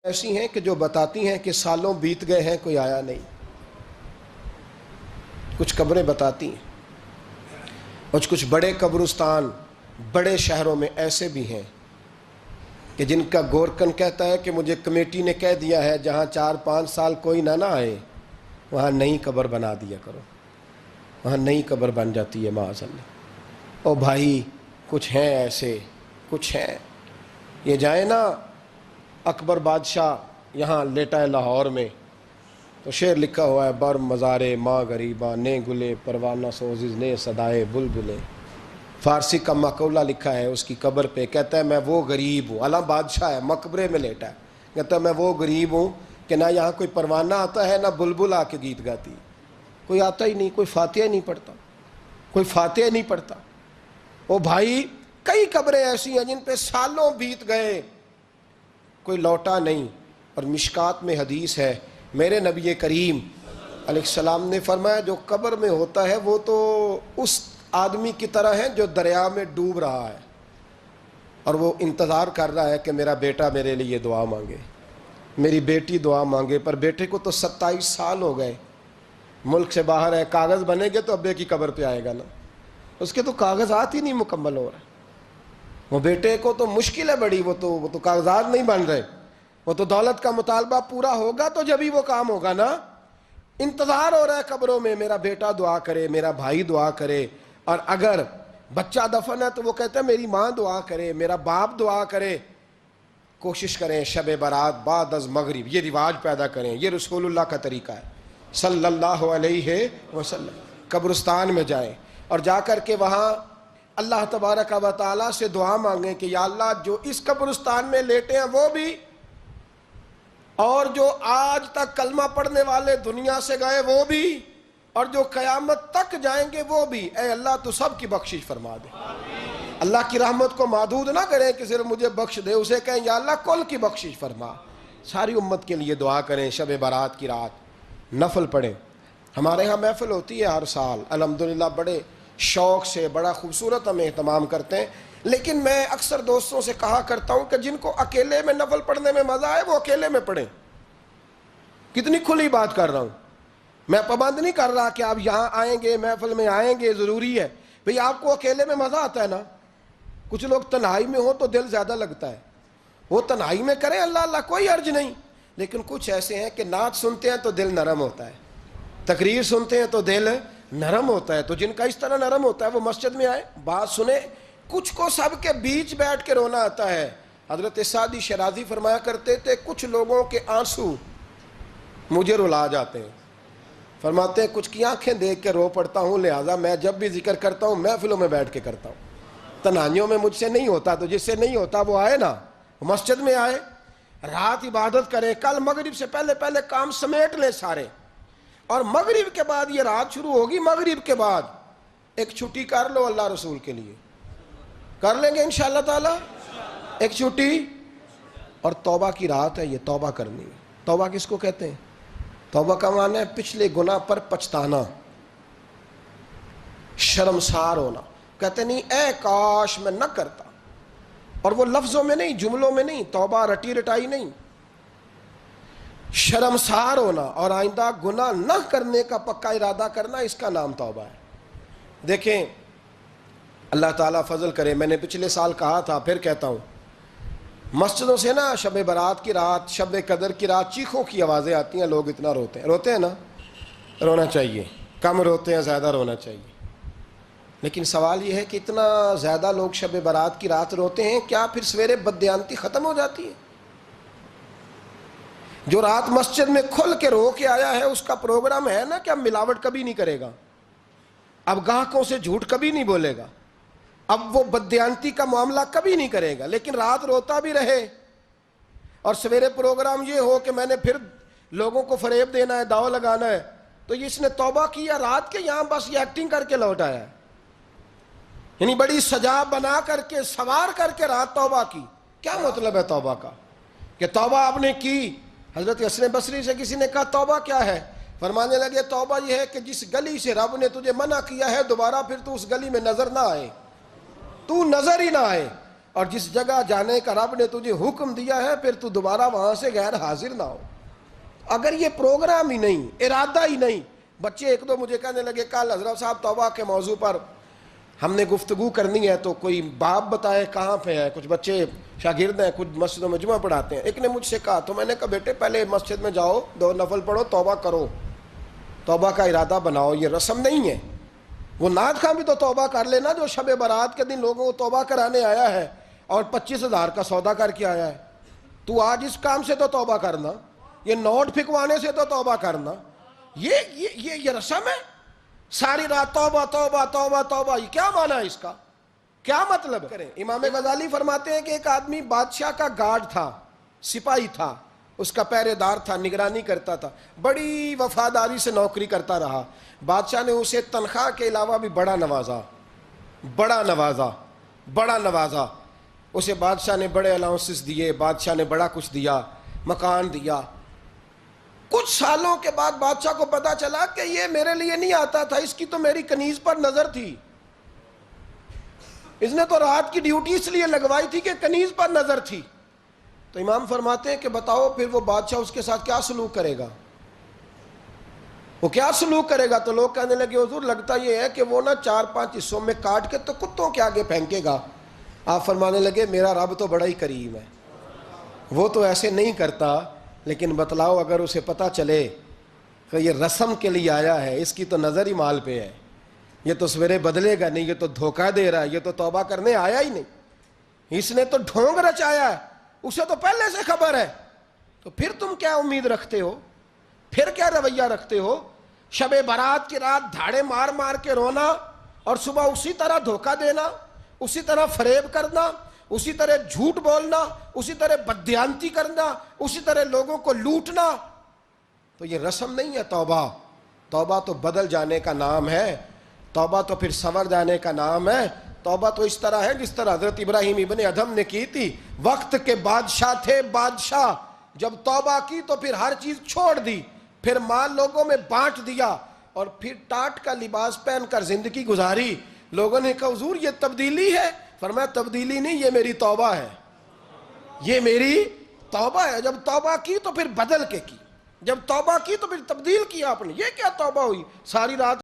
ایسی ہیں کہ جو بتاتی ہیں کہ سالوں بیت گئے ہیں کوئی آیا نہیں. کچھ قبریں بتاتی ہیں اور کچھ بڑے قبرستان بڑے شہروں میں ایسے بھی ہیں کہ جن کا گورکن کہتا ہے کہ مجھے کمیٹی نے کہہ دیا ہے جہاں 4-5 سال کوئی نہ آئے وہاں نئی قبر بنا دیا کرو. وہاں نئی قبر بن جاتی ہے معاذ اللہ. او بھائی کچھ ہیں ایسے، کچھ ہیں. یہ جائیں نا اکبر بادشاہ یہاں لیٹا ہے لاہور میں تو شعر لکھا ہوا ہے بر مزارے ماں غریباں نے گلے پروانہ سوزز نے صدائے بلبلے. فارسی کا مقولہ لکھا ہے اس کی قبر پہ، کہتا ہے میں وہ غریب ہوں. اعلیٰ بادشاہ ہے مقبرے میں لیٹا ہے، کہتا ہے میں وہ غریب ہوں کہ نہ یہاں کوئی پروانہ آتا ہے نہ بلبل آ کے گیت گاتی. کوئی آتا ہی نہیں، کوئی فاتحہ نہیں پڑھتا، کوئی فاتحہ نہیں پڑھتا. او بھائی کئی قبریں ایسی ہیں جن پہ سالوں بیت گئے کوئی لوٹا نہیں. اور مشکات میں حدیث ہے میرے نبی کریم علیہ السلام نے فرمایا جو قبر میں ہوتا ہے وہ تو اس آدمی کی طرح ہے جو دریا میں ڈوب رہا ہے اور وہ انتظار کر رہا ہے کہ میرا بیٹا میرے لیے دعا مانگے، میری بیٹی دعا مانگے. پر بیٹے کو تو 27 سال ہو گئے، ملک سے باہر ہے. کاغذ بنے گے تو ابے کی قبر پہ آئے گا نا، اس کے تو کاغذات ہی نہیں مکمل ہو رہے. وہ بیٹے کو تو مشکل ہے بڑی، وہ تو کاغذات نہیں بن رہے. وہ تو دولت کا مطالبہ پورا ہوگا تو جب ہی وہ کام ہوگا نا. انتظار ہو رہا ہے قبروں میں میرا بیٹا دعا کرے، میرا بھائی دعا کرے. اور اگر بچہ دفن ہے تو وہ کہتا ہے میری ماں دعا کرے، میرا باپ دعا کرے. کوشش کریں شب برات بعد از مغرب یہ رواج پیدا کریں. یہ رسول اللہ کا طریقہ ہے صلی اللہ علیہ وسلم. قبرستان میں جائیں اور جا کر کے وہاں اللہ تبارک و تعالیٰ سے دعا مانگیں کہ یا اللہ جو اس قبرستان میں لیٹے ہیں وہ بھی، اور جو آج تک کلمہ پڑھنے والے دنیا سے گئے وہ بھی، اور جو قیامت تک جائیں گے وہ بھی. اے اللہ تو سب کی بخشش فرما دے. اللہ کی رحمت کو محدود نہ کریں کہ صرف مجھے بخش دے، اسے کہیں یا اللہ کل کی بخشش فرما. ساری امت کے لیے دعا کریں. شب برات کی رات نفل پڑھیں. ہمارے ہاں محفل ہوتی ہے ہر سال الحمدللہ، بڑے شوق سے بڑا خوبصورت ہم اہتمام کرتے ہیں. لیکن میں اکثر دوستوں سے کہا کرتا ہوں کہ جن کو اکیلے میں نفل پڑھنے میں مزہ آئے وہ اکیلے میں پڑھیں. کتنی کھلی بات کر رہا ہوں. میں پابند نہیں کر رہا کہ آپ یہاں آئیں گے محفل میں آئیں گے ضروری ہے. بھئی آپ کو اکیلے میں مزہ آتا ہے نا. کچھ لوگ تنہائی میں ہوں تو دل زیادہ لگتا ہے، وہ تنہائی میں کریں اللہ اللہ کوئی حرج نہیں. لیکن کچھ ایسے ہیں کہ نعت سنتے ہیں تو دل نرم ہوتا ہے، تقریر سنتے ہیں تو دل نرم ہوتا ہے. تو جن کا اس طرح نرم ہوتا ہے وہ مسجد میں آئے بات سنیں. کچھ کو سب کے بیچ بیٹھ کے رونا آتا ہے. حضرت سعدی شرازی فرمایا کرتے تھے کچھ لوگوں کے آنسو مجھے رلا جاتے ہیں. فرماتے ہیں کچھ کی آنکھیں دیکھ کے رو پڑتا ہوں، لہٰذا میں جب بھی ذکر کرتا ہوں محفلوں میں بیٹھ کے کرتا ہوں. تنہائیوں میں مجھ سے نہیں ہوتا، تو جس سے نہیں ہوتا وہ آئے نا، مسجد میں آئے، رات عبادت کریں. کل مغرب سے پہلے پہلے کام سمیٹ لیں سارے، اور مغرب کے بعد یہ رات شروع ہوگی، مغرب کے بعد ایک چھٹی کر لو اللہ رسول کے لیے. کر لیں گے انشاءاللہ تعالی ایک چھٹی. اور توبہ کی رات ہے، یہ توبہ کرنی ہے. توبہ کس کو کہتے ہیں؟ توبہ کا معنی ہے پچھلے گناہ پر پچھتانا، شرمسار ہونا. کہتے نہیں اے کاش میں نہ کرتا. اور وہ لفظوں میں نہیں، جملوں میں نہیں، توبہ رٹی رٹائی نہیں. شرمسار ہونا اور آئندہ گناہ نہ کرنے کا پکا ارادہ کرنا، اس کا نام توبہ ہے. دیکھیں اللہ تعالیٰ فضل کرے. میں نے پچھلے سال کہا تھا پھر کہتا ہوں، مسجدوں سے نا شب برات کی رات، شب قدر کی رات چیخوں کی آوازیں آتی ہیں. لوگ اتنا روتے ہیں نا. رونا چاہیے، کم روتے ہیں زیادہ رونا چاہیے. لیکن سوال یہ ہے کہ اتنا زیادہ لوگ شب برات کی رات روتے ہیں، کیا پھر سویرے بددیانتی ختم ہو جاتی ہے؟ جو رات مسجد میں کھل کے رو کے آیا ہے اس کا پروگرام ہے نا کہ اب ملاوٹ کبھی نہیں کرے گا، اب گاہکوں سے جھوٹ کبھی نہیں بولے گا، اب وہ بددیانتی کا معاملہ کبھی نہیں کرے گا. لیکن رات روتا بھی رہے اور سویرے پروگرام یہ ہو کہ میں نے پھر لوگوں کو فریب دینا ہے، داؤ لگانا ہے. تو اس نے توبہ کیا رات کے، یہاں بس یہ ایکٹنگ کر کے لوٹ آیا ہے. یعنی بڑی سجا بنا کر کے سوار کر کے رات توبہ کی. کیا مطلب ہے توبہ کا؟ کہ توبہ آپ نے کی. حضرت حسن بصری سے کسی نے کہا توبہ کیا ہے؟ فرمانے لگے توبہ یہ ہے کہ جس گلی سے رب نے تجھے منع کیا ہے دوبارہ پھر تو اس گلی میں نظر نہ آئے، تو نظر ہی نہ آئے. اور جس جگہ جانے کا رب نے تجھے حکم دیا ہے پھر تو دوبارہ وہاں سے غیر حاضر نہ ہو۔ اگر یہ پروگرام ہی نہیں، ارادہ ہی نہیں، بچے ایک دو مجھے کہنے لگے کل حضرت صاحب توبہ کے موضوع پر ہم نے گفتگو کرنی ہے تو کوئی باپ بتائے کہاں پہ ہے، کچھ بچے شاگرد ہیں، کچھ مسجد و مجمع پڑھاتے ہیں۔ ایک نے مجھ سے کہا تو میں نے کہا بیٹے پہلے مسجد میں جاؤ، 2 نفل پڑھو، توبہ کرو، توبہ کا ارادہ بناؤ، یہ رسم نہیں ہے۔ وہ نعت خواں بھی تو توبہ کر لینا جو شب برات کے دن لوگوں کو توبہ کرانے آیا ہے اور 25,000 کا سودا کر کے آیا ہے۔ تو آج اس کام سے تو توبہ کرنا، یہ نوٹ پھکوانے سے تو توبہ کرنا، یہ رسم ہے؟ ساری رات توبہ توبہ توبہ توبہ، یہ کیا معنی ہے اس کا؟ کیا مطلب کریں؟ امام غزالی فرماتے ہیں کہ ایک آدمی بادشاہ کا گارڈ تھا، سپاہی تھا، اس کا پہرے دار تھا، نگرانی کرتا تھا، بڑی وفاداری سے نوکری کرتا رہا۔ بادشاہ نے اسے تنخواہ کے علاوہ بھی بڑا نوازا، بڑا نوازا، بڑا نوازا۔ اسے بادشاہ نے بڑے الاؤنسز دیے، بادشاہ نے بڑا کچھ دیا، مکان دیا۔ کچھ سالوں کے بعد بادشاہ کو پتا چلا کہ یہ میرے لیے نہیں آتا تھا، اس کی تو میری کنیز پر نظر تھی، اس نے تو رات کی ڈیوٹی اس لیے لگوائی تھی کہ کنیز پر نظر تھی۔ تو امام فرماتے ہیں کہ بتاؤ پھر وہ بادشاہ اس کے ساتھ کیا سلوک کرے گا؟ وہ کیا سلوک کرے گا؟ تو لوگ کہنے لگے حضور لگتا یہ ہے کہ وہ نا 4-5 حصوں میں کاٹ کے تو کتوں کے آگے پھینکے گا۔ آپ فرمانے لگے میرا رب تو بڑا ہی کریم ہے، وہ تو ایسے نہیں کرتا، لیکن بتلاؤ اگر اسے پتا چلے کہ یہ رسم کے لیے آیا ہے، اس کی تو نظر ہی مال پہ ہے، یہ تو سویرے بدلے گا نہیں، یہ تو دھوکہ دے رہا ہے، یہ تو توبہ کرنے آیا ہی نہیں، اس نے تو ڈھونگ رچایا ہے، اسے تو پہلے سے خبر ہے، تو پھر تم کیا امید رکھتے ہو؟ پھر کیا رویہ رکھتے ہو؟ شب برات کی رات دھاڑے مار مار کے رونا اور صبح اسی طرح دھوکہ دینا، اسی طرح فریب کرنا، اسی طرح جھوٹ بولنا، اسی طرح بددیانتی کرنا، اسی طرح لوگوں کو لوٹنا، تو یہ رسم نہیں ہے توبہ۔ توبہ تو بدل جانے کا نام ہے، توبہ تو پھر سنور جانے کا نام ہے۔ توبہ تو اس طرح ہے جس طرح حضرت ابراہیم ابن ادھم نے کی تھی، وقت کے بادشاہ تھے، بادشاہ جب توبہ کی تو پھر ہر چیز چھوڑ دی، پھر مال لوگوں میں بانٹ دیا اور پھر ٹاٹ کا لباس پہن کر زندگی گزاری۔ لوگوں نے کہا حضور یہ تبدیلی ہے؟ فرمایا تبدیلی نہیں، یہ میری توبہ ہے، یہ میری توبہ ہے۔ جب توبہ کی تو پھر بدل کے کی، جب توبہ کی تو پھر تبدیل کیا آپ نے۔ یہ کیا توبہ ہوئی؟ ساری رات